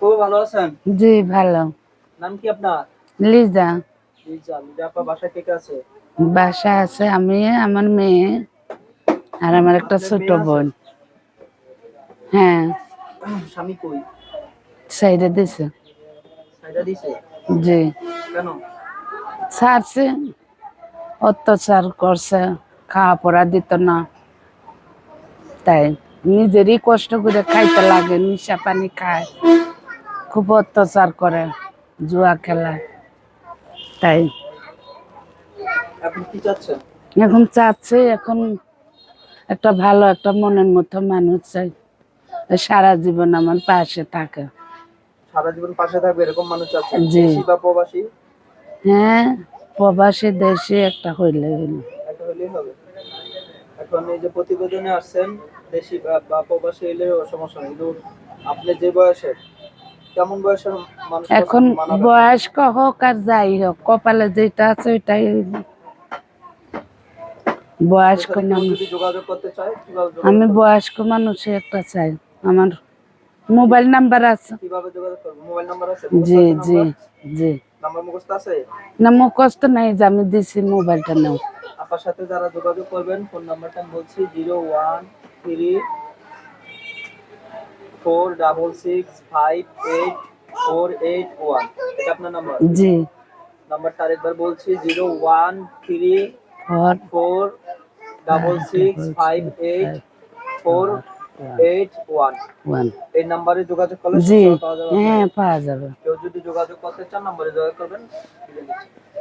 আপু ভালো আছেন? জি ভালো। নাম কি আপনার? লিজা। লিজা। লিজা আপা বাসায় কে কে আছে? বাসা আছে আমি, আমার মেয়ে আর আমার একটা আপনার ছোট মেয়ে আছে? বোন। হ্যাঁ, স্বামী কই? সাইডে দিছে। সাইডা দিছে? জি, কেন? ছাড়ছে, অত্যাচার করছে, খাওয়া পড়া দিত না, তাই নিজেরই কষ্ট করে খাইতে লাগে, নিশা পানি খায়, খুব অত্যাচার করে, জুয়া খেলায়, তাই এখন কি চাচ্ছেন? এখন চাচ্ছে, এখন একটা ভালো একটা মনের মতো মানুষ চাই, সারা জীবন আমার পাশে থাকে। সারা জীবন পাশে থাকবে এরকম মানুষ চাচ্ছেন? জি, দেশি বা প্রবাসী? হ্যাঁ, প্রবাসী দেশে একটা হইলে হইল। একটা হলেই হবে। এখন এই যে প্রতিবেদনে আসছেন, দেশি বা প্রবাসী হইলে সমস্যা নেই, কিন্তু আপনি যে বয়সের, কেমন বয়সের মানুষ এখন মানাবেন? বয়স্ক হোক আর যাই হোক, কপালে যেটা আছে ওইটাই হইব। আপনার বয়স্ক সাথে কেউ মানুষ, যদি যোগাযোগ করতে চায় কিভাবে যোগাযোগ আমি করবে? বয়স্ক মানুষই একটা চাই। আমার মোবাইল নাম্বার আছে। কিভাবে যোগাযোগ করবে? মোবাইল নাম্বার আছে? মুখস্থ জি আছে জি নাম্বার? জি। নাম্বার মুখস্থ আছে? না, মুখস্থ নাই, যে আমি দিছি মোবাইলটা নাও। আপনার সাথে যারা যোগাযোগ করবেন ফোন নাম্বারটা বলছি 01346658481। এটা আপনার নাম্বার? জি। নাম্বারটা আরেকবার বলছি 01346658481। Four double six five one. এই নাম্বারে যোগাযোগ করলে জি, সবসময় পাওয়া যাবে হ্যাঁ আপনাকে। পাওয়া যাবে। কেউ যদি যোগাযোগ করতে চান নাম্বারে যোগাযোগ করবেন।